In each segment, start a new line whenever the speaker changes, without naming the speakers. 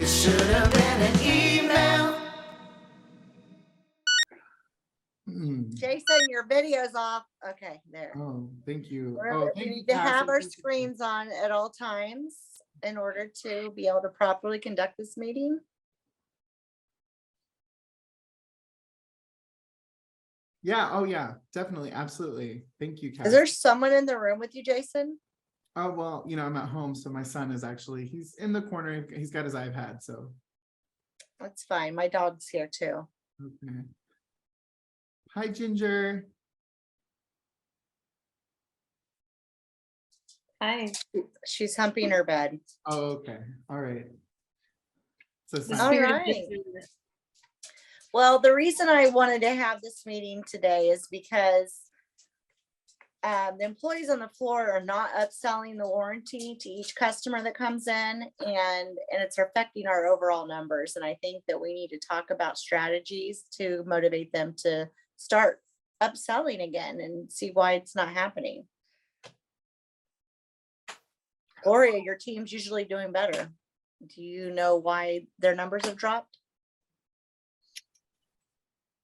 Should have been an email.
Jason, your video's off. Okay, there.
Oh, thank you.
We need to have our screens on at all times in order to be able to properly conduct this meeting.
Yeah. Oh, yeah. Definitely. Absolutely. Thank you, Cass.
Is there someone in the room with you, Jason?
Oh, well, I'm at home, so my son is he's in the corner. He's got his iPad, so.
That's fine. My dog's here too.
Okay. Hi, Ginger.
Hi.
She's humping her bed.
Oh, okay. All right. So,
All right. Well, the reason I wanted to have this meeting today is because the employees on the floor are not upselling the warranty to each customer that comes in, and it's affecting our overall numbers. And I think that we need to talk about strategies to motivate them to start upselling again and see why it's not happening. Gloria, your team's usually doing better. Do you know why their numbers have dropped?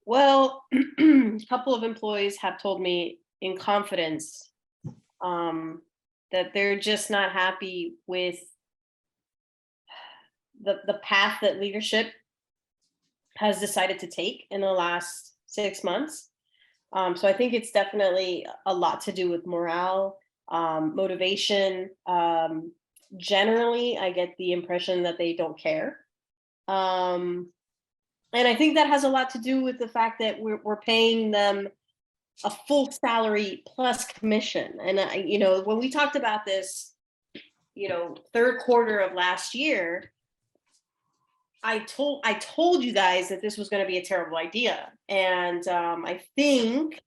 Well, a couple of employees have told me in confidence that they're just not happy with the path that leadership has decided to take in the last 6 months. So I think it's definitely a lot to do with morale, motivation. Generally, I get the impression that they don't care. And I think that has a lot to do with the fact that we're paying them a full salary plus commission. And when we talked about this, third quarter of last year, I told you guys that this was going to be a terrible idea. And I think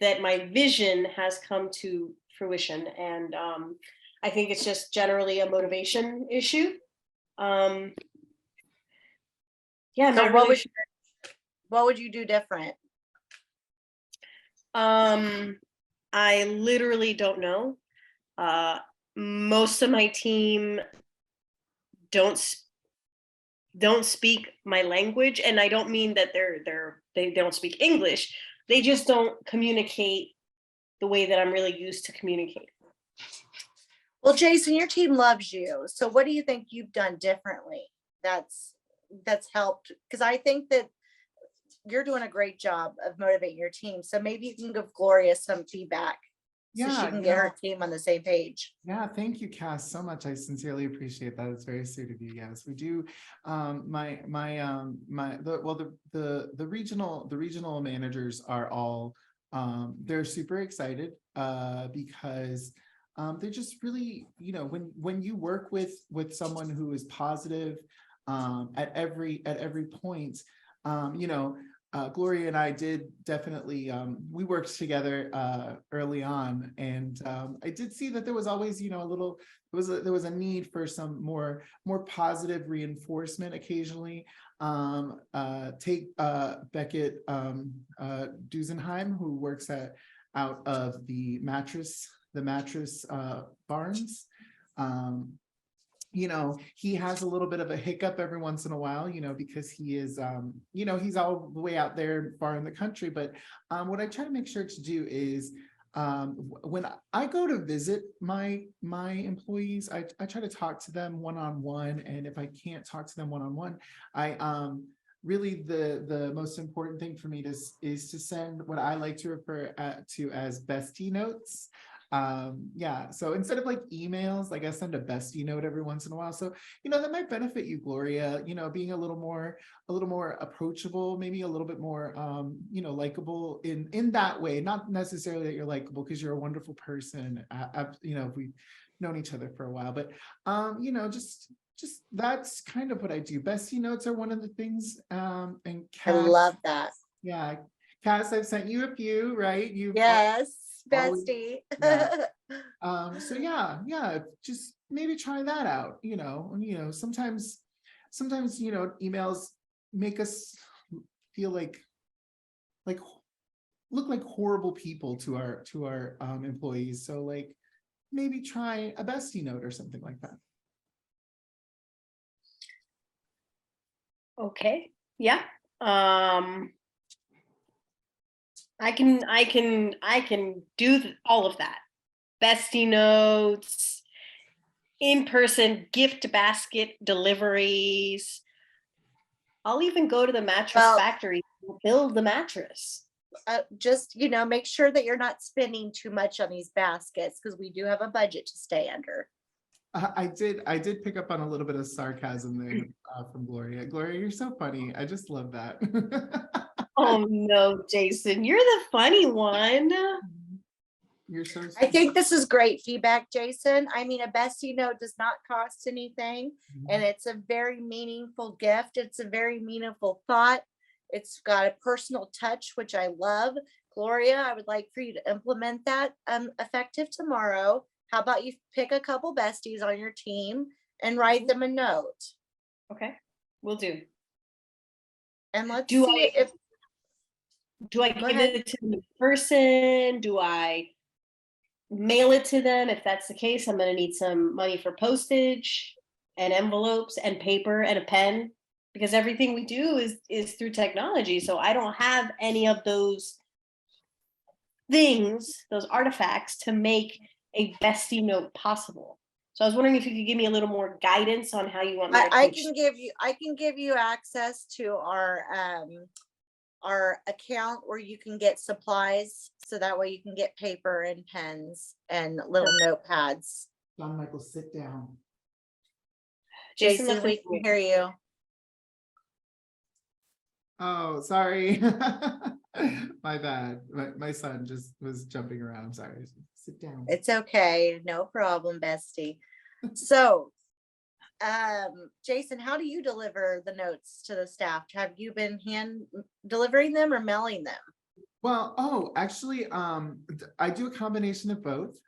that my vision has come to fruition. And I think it's just generally a motivation issue. Yeah.
So what would you do different?
I literally don't know. Most of my team don't speak my language, and I don't mean that they don't speak English. They just don't communicate the way that I'm really used to communicating.
Well, Jason, your team loves you. So what do you think you've done differently that's helped? Because I think that you're doing a great job of motivating your team. So maybe you can give Gloria some feedback so she can get her team on the same page.
Yeah, thank you, Cass, so much. I sincerely appreciate that. It's very sweet of you. Yes, we do. The regional managers are all they're super excited because they're just really, when you work with someone who is positive at every point, Gloria and I did definitely, we worked together early on, and I did see that there was always, there was a need for some more positive reinforcement occasionally. Take Beckett Dusenheim, who works out of the mattress barns. He has a little bit of a hiccup every once in a while, because he is, he's all the way out there far in the country. But what I try to make sure to do is when I go to visit my employees, I try to talk to them one-on-one. And if I can't talk to them one-on-one, I really the most important thing for me is to send what I like to refer to as bestie notes. So instead of like emails, like I send a bestie note every once in a while. So, that might benefit you, Gloria, being a little more approachable, maybe a little bit more, likable in that way. Not necessarily that you're likable because you're a wonderful person. We've known each other for a while, but, just that's kind of what I do. Bestie notes are one of the things. And Cass,
I love that.
Yeah. Cass, I've sent you a few, right?
Yes. Bestie.
So just maybe try that out. Sometimes emails make us feel like look like horrible people to our employees. So like maybe try a bestie note or something like that.
Okay, yeah. I can do all of that. Bestie notes, in-person gift basket deliveries. I'll even go to the mattress
Well-
factory and build the mattress.
Just, make sure that you're not spending too much on these baskets because we do have a budget to stay under.
I did pick up on a little bit of sarcasm there from Gloria. Gloria, you're so funny. I just love that.
Oh no, Jason, you're the funny one.
You're so
I
sweet.
think this is great feedback, Jason. I mean, a bestie note does not cost anything, and it's a very meaningful gift. It's a very meaningful thought. It's got a personal touch, which I love. Gloria, I would like for you to implement that effective tomorrow. How about you pick a couple besties on your team and write them a note?
Okay, will do.
And let's
Do
see if
Do I
Go
give
ahead.
it to the person? Do I mail it to them? If that's the case, I'm gonna need some money for postage and envelopes and paper and a pen, because everything we do is through technology. So I don't have any of those things, those artifacts to make a bestie note possible. So I was wondering if you could give me a little more guidance on how you want me to
I
coach.
can give you access to our account where you can get supplies, so that way you can get paper and pens and little notepads.
John Michael, sit down.
Jason,
Jason, we can hear you.
Oh, sorry. My bad. My son just was jumping around. I'm sorry. Sit down.
It's okay, no problem, bestie. So, Jason, how do you deliver the notes to the staff? Have you been hand delivering them or mailing them?
Well, actually, I do a combination of both.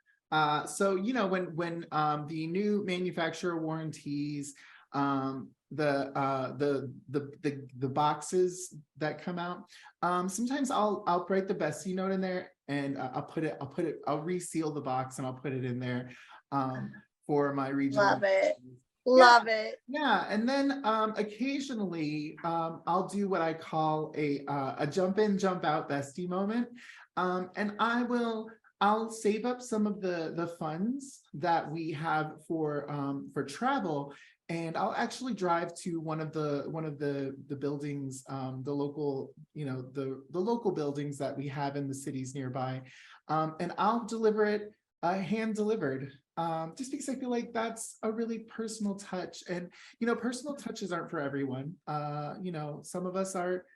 So when the new manufacturer warranties, the boxes that come out, sometimes I'll write the bestie note in there, and I'll reseal the box and I'll put it in there for my regional.
Love it. Love it.
Yeah, and then occasionally I'll do what I call a jump in, jump out bestie moment, and I'll save up some of the funds that we have for travel, and I'll actually drive to one of the buildings, the local buildings that we have in the cities nearby, and I'll deliver it hand delivered. Just because I feel like that's a really personal touch, and personal touches aren't for everyone. Some of us are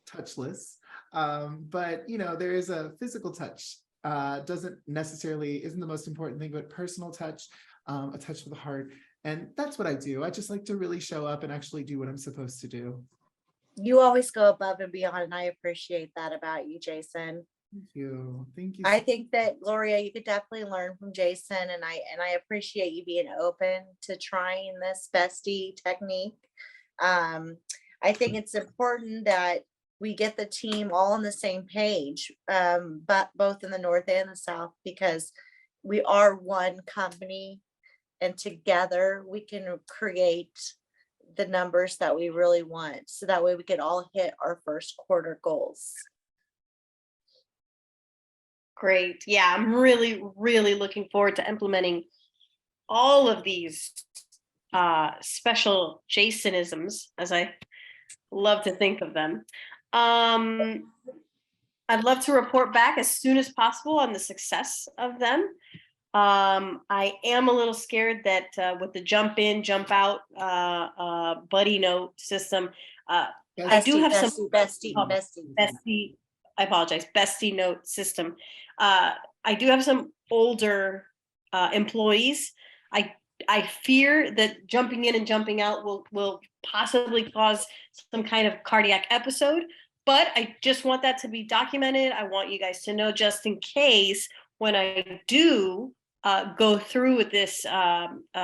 touchless, but there is a physical touch. Isn't the most important thing, but personal touch, a touch of the heart, and that's what I do. I just like to really show up and actually do what I'm supposed to do.
You always go above and beyond, and I appreciate that about you, Jason.
Thank you. Thank you.
I think that, Gloria, you could definitely learn from Jason, and I appreciate you being open to trying this bestie technique. I think it's important that we get the team all on the same page, but both in the North and the South, because we are one company, and together we can create the numbers that we really want. So that way we can all hit our first quarter goals.
Great. Yeah, I'm really, really looking forward to implementing all of these special Jasonisms, as I love to think of them. I'd love to report back as soon as possible on the success of them. I am a little scared that with the jump in, jump out buddy note system, I do have some
bestie.
bestie. I apologize. Bestie note system. I do have some older employees. I fear that jumping in and jumping out will possibly cause some kind of cardiac episode, but I just want that to be documented. I want you guys to know, just in case, when I do go through with this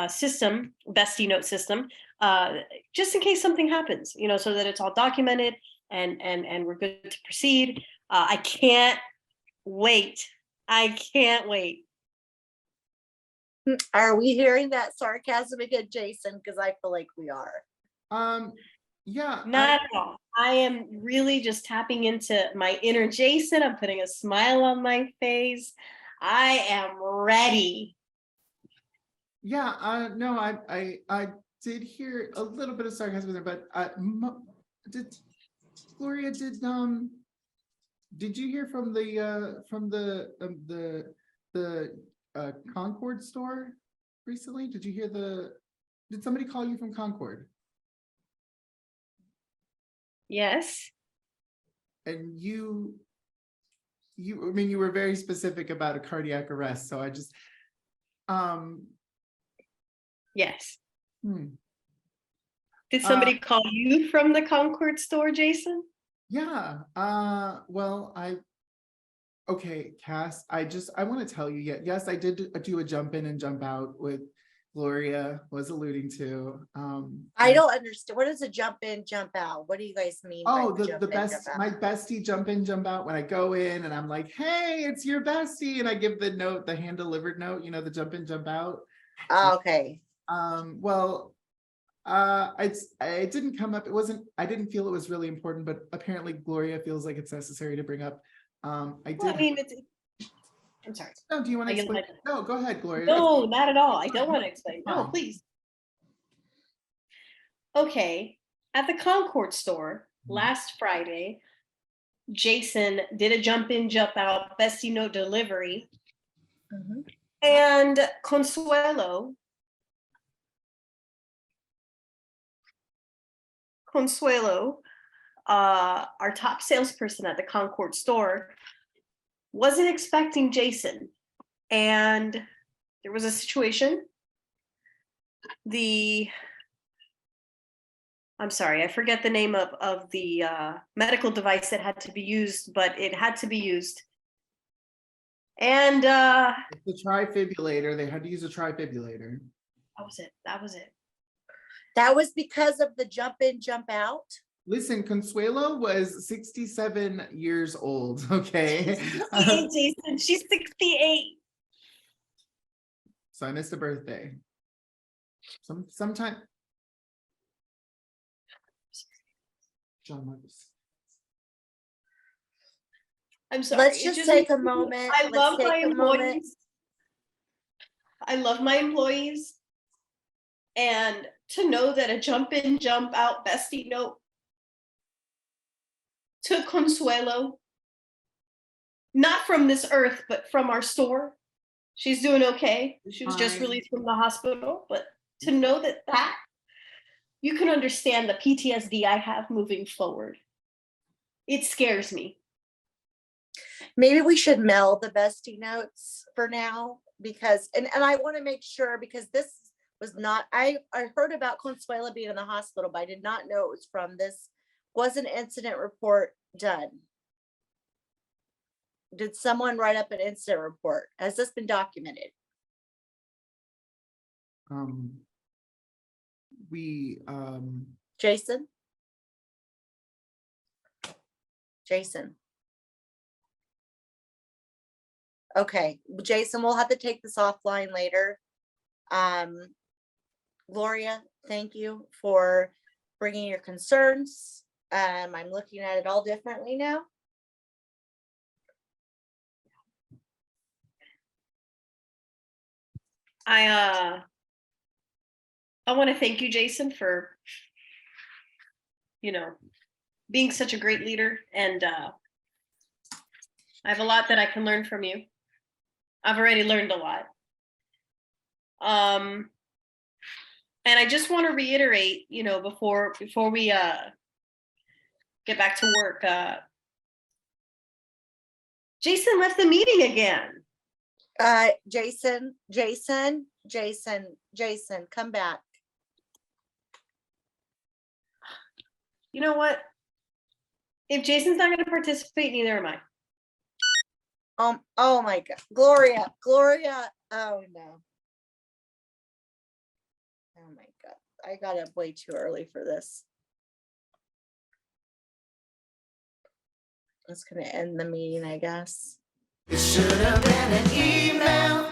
system, bestie note system, just in case something happens, so that it's all documented and we're good to proceed. I can't wait. I can't wait.
Are we hearing that sarcasm again, Jason? Because I feel like we are.
Yeah,
Not at all. I am really just tapping into my inner Jason. I'm putting a smile on my face. I am ready.
yeah, no, I did hear a little bit of sarcasm there, but did Gloria, did you hear from the Concord store recently? Did you hear did somebody call you from Concord?
Yes.
And I mean, you were very specific about a cardiac arrest, so I just,
Yes.
hmm.
Did somebody call you from the Concord store, Jason?
Yeah, well, okay, Cass, I want to tell you, yes, I did do a jump in and jump out with Gloria was alluding to.
I don't understand. What is a jump in, jump out? What do you guys mean?
Oh,
by
the
jump in,
best,
jump out?
my bestie jump in, jump out when I go in and I'm like, hey, it's your bestie. And I give the note, the hand delivered note, the jump in, jump out.
Okay.
Well, it didn't come up. I didn't feel it was really important, but apparently Gloria feels like it's necessary to bring up.
Well, I mean, I'm sorry.
No, do you want to
I get
explain?
my-
No, go ahead, Gloria.
No, not at all. I don't want to explain. No,
Fine.
please. Okay. At the Concord store last Friday, Jason did a jump in, jump out, Bestie note delivery.
Mhm.
And Consuelo our top salesperson at the Concord store, wasn't expecting Jason. And there was a situation. I'm sorry, I forget the name of the medical device that had to be used, but it had to be used. And
The trifibrillator, they had to use a trifibrillator.
that was it. That was it.
That was because of the jump in, jump out.
Listen, Consuelo was 67 years old, okay?
68, Jason, she's 68.
So I missed a birthday. Sometime. John Marcus.
I'm sorry.
Let's just take a moment.
I
Let's
love
take
my
a moment.
employees. I love my employees. And to know that a jump in, jump out bestie note to Consuelo, not from this earth, but from our store. She's doing okay. She was just
Fine.
released from the hospital, but to know that you can understand the PTSD I have moving forward. It scares me.
Maybe we should mail the bestie notes for now because, and I want to make sure because this was not, I heard about Consuela being in the hospital, but I did not know it was from this. Was an incident report done? Did someone write up an incident report? Has this been documented? Jason? Jason. Okay, Jason, we'll have to take this offline later. Gloria, thank you for bringing your concerns. I'm looking at it all differently now.
I want to thank you, Jason, for being such a great leader, and I have a lot that I can learn from you. I've already learned a lot. And I just want to reiterate, before we get back to work, Jason left the meeting again.
Jason, come back.
You know what? If Jason's not going to participate, neither am I.
Oh my God, Gloria, oh no. Oh my God, I got up way too early for this. It's gonna end the meeting, I guess.
It should have been an email.